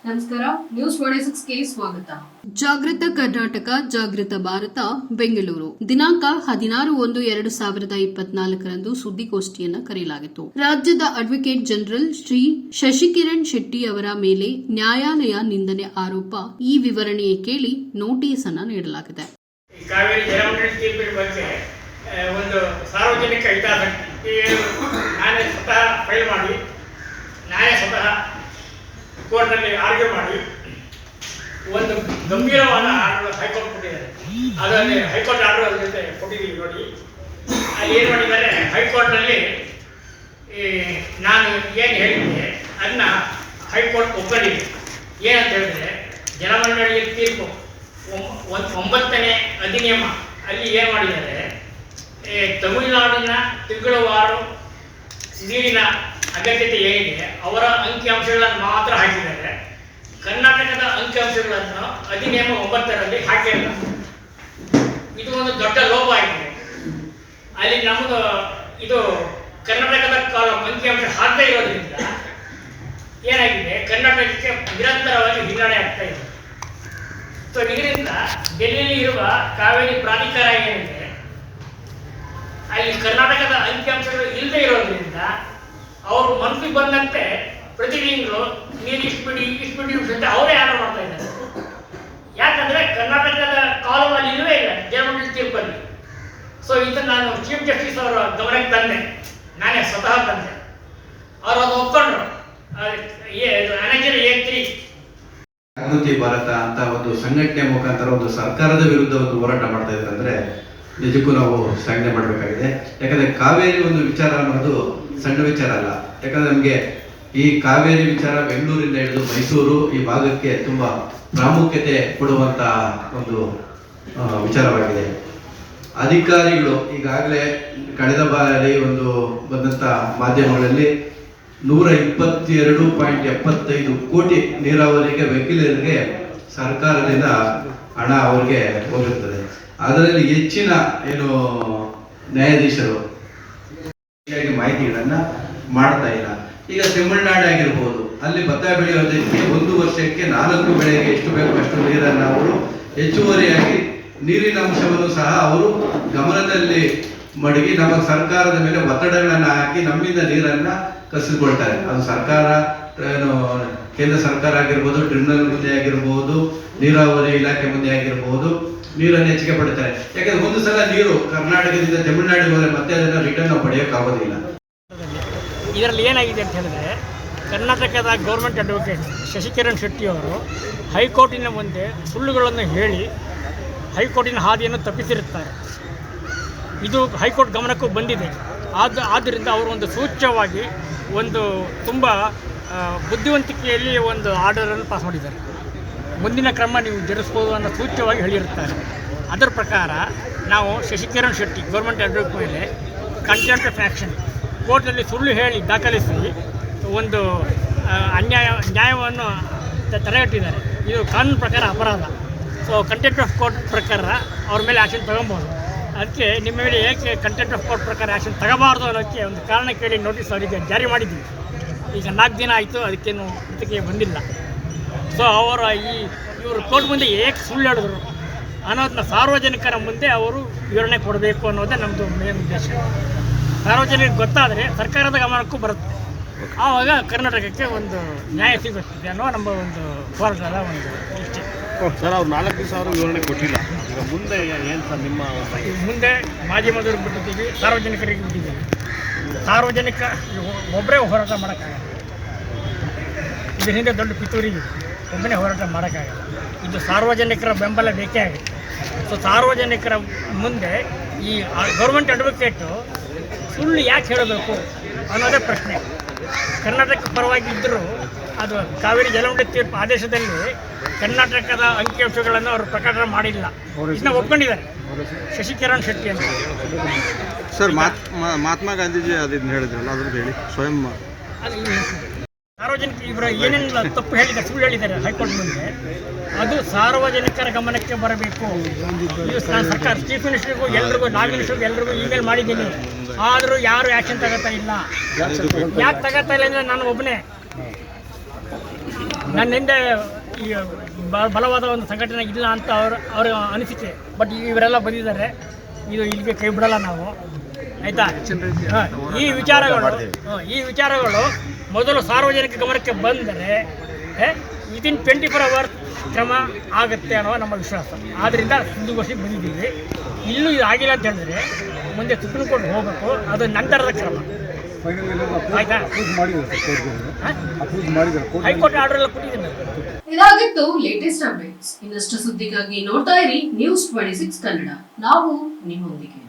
ನಮಸ್ಕಾರ, ನ್ಯೂಸ್ 46ಗೆ ಸ್ವಾಗತ. ಜಾಗೃತ ಕರ್ನಾಟಕ ಜಾಗೃತ ಭಾರತ ಬೆಂಗಳೂರು ದಿನಾಂಕ 16/1/2024 ಸುದ್ದಿಗೋಷ್ಠಿಯನ್ನು ಕರೆಯಲಾಗಿತ್ತು. ರಾಜ್ಯದ ಅಡ್ವೊಕೇಟ್ ಜನರಲ್ ಶ್ರೀ ಶಶಿಕಿರಣ್ ಶೆಟ್ಟಿ ಅವರ ಮೇಲೆ ನ್ಯಾಯಾಲಯ ನಿಂದನೆ ಆರೋಪ. ಈ ವಿವರಣೆ ಕೇಳಿ ನೋಟಿಸ್ ಅನ್ನು ನೀಡಲಾಗಿದೆ. ಕಾವೇರಿ ಜಲಮಂಡಳಿ ತೀರ್ಪಿನ ಬಗ್ಗೆ ಒಂದು ಸಾರ್ವಜನಿಕ ಹಿತಾಸಕ್ತಿ ನಾನೇ ಸ್ವತಃ ಫೈಲ್ ಮಾಡಿ ನಾನೇ ಸ್ವತಃ ಕೋರ್ಟ್ನಲ್ಲಿ ಆರ್ಗ್ಯೂ ಮಾಡಿ ಒಂದು ಗಂಭೀರವಾದ ಆರ್ಡರ್ ಹೈಕೋರ್ಟ್ ಕೊಟ್ಟಿದ್ದಾರೆ. ಅದರಲ್ಲಿ ಹೈಕೋರ್ಟ್ ಆರ್ಡರ್ ಅದ್ರ ಜೊತೆ ಕೊಟ್ಟಿದ್ದೀವಿ ನೋಡಿ. ಅಲ್ಲಿ ಏನು ಮಾಡಿದ್ದಾರೆ, ಹೈಕೋರ್ಟ್ನಲ್ಲಿ ನಾನು ಏನು ಹೇಳಿದ್ದೆ ಅದನ್ನ ಹೈಕೋರ್ಟ್ ಒಪ್ಕೊಂಡಿದೆ. ಏನಂತ ಹೇಳಿದ್ರೆ, ಜಲಮಂಡಳಿಯ ತೀರ್ಪು 9ನೇ ಅಧಿನಿಯಮ ಅಲ್ಲಿ ಏನು ಮಾಡಿದ್ದಾರೆ, ತಮಿಳುನಾಡಿನ ತಿಂಗಳವಾರು ನೀರಿನ ಅಗತ್ಯತೆ ಏನಿದೆ ಅವರ ಅಂಕಿಅಂಶಗಳನ್ನು ಮಾತ್ರ ಹಾಕಿದ್ದಾರೆ. ಕರ್ನಾಟಕದ ಅಂಕಿಅಂಶಗಳನ್ನು ಅಧಿನಿಯಮ 9ರಲ್ಲಿ ಹಾಕಿಲ್ಲ. ಇದು ಒಂದು ದೊಡ್ಡ ಲೋಪ ಆಗಿದೆ. ಅಲ್ಲಿ ನಮ್ಮದು ಇದು ಕರ್ನಾಟಕದ ಅಂಕಿಅಂಶ ಹಾಕದೇ ಇರೋದ್ರಿಂದ ಏನಾಗಿದೆ, ಕರ್ನಾಟಕಕ್ಕೆ ನಿರಂತರವಾಗಿ ಹಿನ್ನಡೆ ಆಗ್ತಾ ಇದೆ. ಸೊ ಇದರಿಂದ ಡೆಲ್ಲಿಯಲ್ಲಿ ಇರುವ ಕಾವೇರಿ ಪ್ರಾಧಿಕಾರ ಏನಿದೆ ಅಲ್ಲಿ ಕರ್ನಾಟಕದ ಅಂಕಿಅಂಶಗಳು ಇಲ್ಲದೆ ಇರೋದ್ರಿಂದ ಅವರು ಮನಸ್ಸಿಗೆ ಬಂದಂತೆ ಪ್ರತಿ ತಿಂಗಳು ನೀರು ಇಷ್ಟು ಬಿಡಿ ಅಂತ ಅವರೇ ಆರ್ಡರ್ ಮಾಡ್ತಾ ಇದ್ದಾರೆ. ಯಾಕಂದ್ರೆ ಕರ್ನಾಟಕದ ಕಾಲಮ್ ಅಲ್ಲಿ ಇಲ್ಲವೇ ಇಲ್ಲ ಜಲಮಂಡಳಿ ತೀರ್ಪಲ್ಲಿ. ಸೊ ಇದನ್ನು ನಾನು ಚೀಫ್ ಜಸ್ಟಿಸ್ ಅವರ ಗಮನಕ್ಕೆ ತಂದೆ, ನಾನೇ ಸ್ವತಃ ತಂದೆ. ಅವರು ಅದು ಒಪ್ಕೊಂಡ್ರು. ಜಾಗೃತಿ ಭಾರತ ಅಂತ ಒಂದು ಸಂಘಟನೆ ಮುಖಾಂತರ ಒಂದು ಸರ್ಕಾರದ ವಿರುದ್ಧ ಒಂದು ಹೋರಾಟ ಮಾಡ್ತಾ ಇದ್ದಾರೆ ಅಂದ್ರೆ ನಿಜಕ್ಕೂ ನಾವು ಶ್ಲಾಘನೆ ಮಾಡಬೇಕಾಗಿದೆ. ಯಾಕಂದ್ರೆ ಕಾವೇರಿ ಒಂದು ವಿಚಾರ ಅನ್ನೋದು ಸಣ್ಣ ವಿಚಾರ ಅಲ್ಲ. ಯಾಕಂದ್ರೆ ನಮಗೆ ಈ ಕಾವೇರಿ ವಿಚಾರ ಬೆಂಗಳೂರಿಂದ ಹಿಡಿದು ಮೈಸೂರು ಈ ಭಾಗಕ್ಕೆ ತುಂಬಾ ಪ್ರಾಮುಖ್ಯತೆ ಕೊಡುವಂತ ಒಂದು ವಿಚಾರವಾಗಿದೆ. ಅಧಿಕಾರಿಗಳು ಈಗಾಗಲೇ ಕಳೆದ ಬಾರಿ ಒಂದು ಬಂದಂತ ಮಾಧ್ಯಮಗಳಲ್ಲಿ 122.75 ಕೋಟಿ ನೀರಾವರಿಗೆ ವಕೀಲರಿಗೆ ಸರ್ಕಾರದಿಂದ ಹಣ ಅವರಿಗೆ ಹೋಗಿರ್ತದೆ. ಅದರಲ್ಲಿ ಹೆಚ್ಚಿನ ಏನು ನ್ಯಾಯಾಧೀಶರು ಮಾಹಿತಿಗಳನ್ನ ಮಾಡ್ತಾ ಇಲ್ಲ. ಈಗ ತಮಿಳುನಾಡು ಆಗಿರ್ಬೋದು, ಅಲ್ಲಿ ಭತ್ತ ಬೆಳೆಯೋದಕ್ಕೆ 1 ವರ್ಷಕ್ಕೆ 4 ಬೆಳೆಗೆ ಎಷ್ಟು ಬೇಕು ಅಷ್ಟು ನೀರನ್ನು ಅವರು ಹೆಚ್ಚುವರಿಯಾಗಿ ನೀರಿನ ಅಂಶವನ್ನು ಸಹ ಅವರು ಗಮನದಲ್ಲಿ ಮಡಗಿ ನಮ್ಮ ಸರ್ಕಾರದ ಮೇಲೆ ಒತ್ತಡಗಳನ್ನು ಹಾಕಿ ನಮ್ಮಿಂದ ನೀರನ್ನ ಕಸಿದುಕೊಳ್ತಾರೆ. ಅದು ಸರ್ಕಾರ ಏನು ಕೇಂದ್ರ ಸರ್ಕಾರ ಆಗಿರ್ಬೋದು, ಟ್ರಿಬ್ಯುನಲ್ ಮುಂದೆ ಆಗಿರ್ಬೋದು, ನೀರಾವರಿ ಇಲಾಖೆ ಮುಂದೆ ಆಗಿರ್ಬೋದು, ನೀರನ್ನು ಹೆಚ್ಚಿಗೆ ಪಡ್ತಾರೆ. ಯಾಕಂದ್ರೆ ಒಂದು ಸಲ ನೀರು ಕರ್ನಾಟಕದಿಂದ ತಮಿಳುನಾಡಿಗೆ ಹೋದರೆ ಮತ್ತೆ ಅದನ್ನು ರಿಟರ್ನ್ ನಾವು ಪಡೆಯೋಕ್ಕಾಗೋದಿಲ್ಲ. ಇದರಲ್ಲಿ ಏನಾಗಿದೆ ಅಂತ ಹೇಳಿದ್ರೆ, ಕರ್ನಾಟಕದ ಗೌರ್ಮೆಂಟ್ ಅಡ್ವೊಕೇಟ್ ಶಶಿಕಿರಣ್ ಶೆಟ್ಟಿ ಅವರು ಹೈಕೋರ್ಟಿನ ಮುಂದೆ ಸುಳ್ಳುಗಳನ್ನು ಹೇಳಿ ಹೈಕೋರ್ಟಿನ ಹಾದಿಯನ್ನು ತಪ್ಪಿಸಿರುತ್ತಾರೆ. ಇದು ಹೈಕೋರ್ಟ್ ಗಮನಕ್ಕೂ ಬಂದಿದೆ. ಆದ್ದರಿಂದ ಅವರು ಒಂದು ಸೂಚ್ಯವಾಗಿ ಒಂದು ತುಂಬ ಬುದ್ಧಿವಂತಿಕೆಯಲ್ಲಿ ಒಂದು ಆರ್ಡರನ್ನು ಪಾಸ್ ಮಾಡಿದ್ದಾರೆ. ಮುಂದಿನ ಕ್ರಮ ನೀವು ಜರುಗಿಸ್ಬೋದು ಅನ್ನೋ ಸೂಚ್ಯವಾಗಿ ಹೇಳಿರುತ್ತಾರೆ. ಅದರ ಪ್ರಕಾರ ನಾವು ಶಶಿಕಿರಣ್ ಶೆಟ್ಟಿ ಗೌರ್ಮೆಂಟ್ ಅಡ್ವೊಕೇಟ್ ಮೇಲೆ ಕಂಟೆಂಪ್ಟ್ ಆಫ್ ಆ್ಯಕ್ಷನ್ ಕೋರ್ಟಲ್ಲಿ ಸುಳ್ಳು ಹೇಳಿ ದಾಖಲಿಸಿ ಒಂದು ನ್ಯಾಯವನ್ನು ತಡೆಗಟ್ಟಿದ್ದಾರೆ. ಇದು ಕಾನೂನು ಪ್ರಕಾರ ಅಪರಾಧ. ಸೊ ಕಂಟೆಂಪ್ಟ್ ಆಫ್ ಕೋರ್ಟ್ ಪ್ರಕಾರ ಅವ್ರ ಮೇಲೆ ಆ್ಯಕ್ಷನ್ ತಗೊಬೋದು. ಅದಕ್ಕೆ ನಿಮ್ಮ ಮೇಲೆ ಏಕೆ ಕಂಟೆಂಪ್ಟ್ ಆಫ್ ಕೋರ್ಟ್ ಪ್ರಕಾರ ಆ್ಯಕ್ಷನ್ ತಗೋಬಾರ್ದು ಅನ್ನೋಕ್ಕೆ ಒಂದು ಕಾರಣ ಕೇಳಿ ನೋಟಿಸ್ ಅವರಿಗೆ ಜಾರಿ ಮಾಡಿದ್ದೀವಿ. ಈಗ 4 ದಿನ ಆಯಿತು, ಅದಕ್ಕೇನು ಪ್ರತಿಕ್ರಿಯೆ ಬಂದಿಲ್ಲ. ಸೊ ಇವರು ಕೋರ್ಟ್ ಮುಂದೆ ಏಕೆ ಸುಳ್ಳು ಹೇಳಿದ್ರು ಅನ್ನೋದನ್ನ ಸಾರ್ವಜನಿಕರ ಮುಂದೆ ಅವರು ವಿವರಣೆ ಕೊಡಬೇಕು ಅನ್ನೋದೇ ನಮ್ಮದು ಮೇನ್ ಉದ್ದೇಶ. ಸಾರ್ವಜನಿಕರಿಗೆ ಗೊತ್ತಾದರೆ ಸರ್ಕಾರದ ಗಮನಕ್ಕೂ ಬರುತ್ತೆ. ಆವಾಗ ಕರ್ನಾಟಕಕ್ಕೆ ಒಂದು ನ್ಯಾಯ ಸಿಗುತ್ತದೆ ಅನ್ನೋ ನಮ್ಮ ಒಂದು ಹೋರಾಟದ ಒಂದು ಇಷ್ಟೇ. ಸರ್, ಅವ್ರು 4 ದಿವಸ ಅವರು ವಿವರಣೆ ಕೊಟ್ಟಿಲ್ಲ. ಈಗ ಮುಂದೆ ಏನು ಸರ್ ನಿಮ್ಮ ಮುಂದೆ ಮಾಧ್ಯಮದವ್ರಿಗೆ ಬಿಟ್ಟಿದ್ದೀವಿ, ಸಾರ್ವಜನಿಕರಿಗೆ ಬಿಟ್ಟಿದ್ದೀವಿ. ಸಾರ್ವಜನಿಕ ಒಬ್ಬರೇ ಹೋರಾಟ ಮಾಡೋಕ್ಕಾಗಲ್ಲ. ಇದ್ರ ಹಿಂದೆ ದೊಡ್ಡ ಪಿತೂರಿಗೆ ಒಬ್ಬನೇ ಹೋರಾಟ ಮಾಡೋಕ್ಕಾಗಲ್ಲ. ಇದು ಸಾರ್ವಜನಿಕರ ಬೆಂಬಲ ಬೇಕೇ ಆಗುತ್ತೆ. ಸೊ ಸಾರ್ವಜನಿಕರ ಮುಂದೆ ಈ ಗೌರ್ಮೆಂಟ್ ಅಡ್ವೊಕೇಟು ಸುಳ್ಳು ಯಾಕೆ ಹೇಳಬೇಕು ಅನ್ನೋದೇ ಪ್ರಶ್ನೆ. ಕರ್ನಾಟಕ ಪರವಾಗಿ ಇದ್ದರೂ ಅದು ಕಾವೇರಿ ಜಲಮಂಡಳಿ ತೀರ್ಪು ಆದೇಶದಲ್ಲಿ ಕರ್ನಾಟಕದ ಅಂಕಿಅಂಶಗಳನ್ನು ಅವರು ಪ್ರಕಟ ಮಾಡಿಲ್ಲ. ಇದನ್ನ ಒಪ್ಕೊಂಡಿದ್ದಾರೆ ಶಶಿಕಿರಣ್ ಶೆಟ್ಟಿ ಅಂತ. ಸರ್, ಮಹಾತ್ಮ ಗಾಂಧೀಜಿ ಅದನ್ನು ಹೇಳಿದ್ರಲ್ಲ, ಅದ್ರದ್ದು ಹೇಳಿ ಸ್ವಯಂ ಸಾರ್ವಜನಿಕ ಇವರು ಏನೇನು ತಪ್ಪು ಹೇಳಿದ್ದಾರೆ, ಸುಳ್ಳು ಹೇಳಿದ್ದಾರೆ ಹೈಕೋರ್ಟ್ ಮುಂದೆ, ಅದು ಸಾರ್ವಜನಿಕರ ಗಮನಕ್ಕೆ ಬರಬೇಕು. ನಾನು ಸರ್ಕಾರ ಚೀಫ್ ಮಿನಿಸ್ಟರ್ಗೂ ಎಲ್ರಿಗೂ, ಲಾ ಮಿನಿಸ್ಟರ್ಗೂ ಎಲ್ರಿಗೂ ಇಮೇಲ್ ಮಾಡಿದ್ದೀನಿ. ಆದರೂ ಯಾರು ಆ್ಯಕ್ಷನ್ ತಗೋತಾ ಇಲ್ಲ. ಯಾಕೆ ತಗೋತಾ ಇಲ್ಲ ಅಂದರೆ ನಾನು ಒಬ್ಬನೇ ನನ್ನಿಂದ ಈ ಬಲವಾದ ಒಂದು ಸಂಘಟನೆ ಇಲ್ಲ ಅಂತ ಅವ್ರ ಅನಿಸಿಕೆ. ಬಟ್ ಇವರೆಲ್ಲ ಬಂದಿದ್ದಾರೆ, ಇದು ಇಲ್ಲಿಗೆ ಕೈ ಬಿಡಲ್ಲ ನಾವು, ಆಯಿತಾ. ಈ ವಿಚಾರಗಳು ಮೊದಲು ಸಾರ್ವಜನಿಕ ಗಮನಕ್ಕೆ ಬಂದರೆ ವಿತಿನ್ 24 hours ಕ್ರಮ ಆಗುತ್ತೆ ಅನ್ನೋ ನಮ್ಮ ವಿಶ್ವಾಸ. ಆದ್ದರಿಂದ ಸುದ್ದಿಗೋಷ್ಠಿಗೆ ಬಂದಿದ್ದೀವಿ. ಇಲ್ಲೂ ಇದು ಆಗಿಲ್ಲ ಅಂತ ಹೇಳಿದ್ರೆ ಮುಂದೆ ಸುಪ್ರೀಂ ಕೋರ್ಟ್ ಹೋಗಬೇಕು, ಅದು ನಂತರದ ಕ್ರಮ, ಆಯ್ತಾ. ಹೈಕೋರ್ಟ್ ಆರ್ಡರ್ ಎಲ್ಲ ಕೊಟ್ಟಿದ್ದೀನಿ. ಇದಾಗಿತ್ತು ಲೇಟೆಸ್ಟ್ ಅಪ್ಡೇಟ್ಸ್. ಇನ್ನಷ್ಟು ಸುದ್ದಿಗಾಗಿ ನೋಡ್ತಾ ಇರಿ News 26 ಕನ್ನಡ. ನಾವು ನಿಮ್ಮೊಂದಿಗೆ.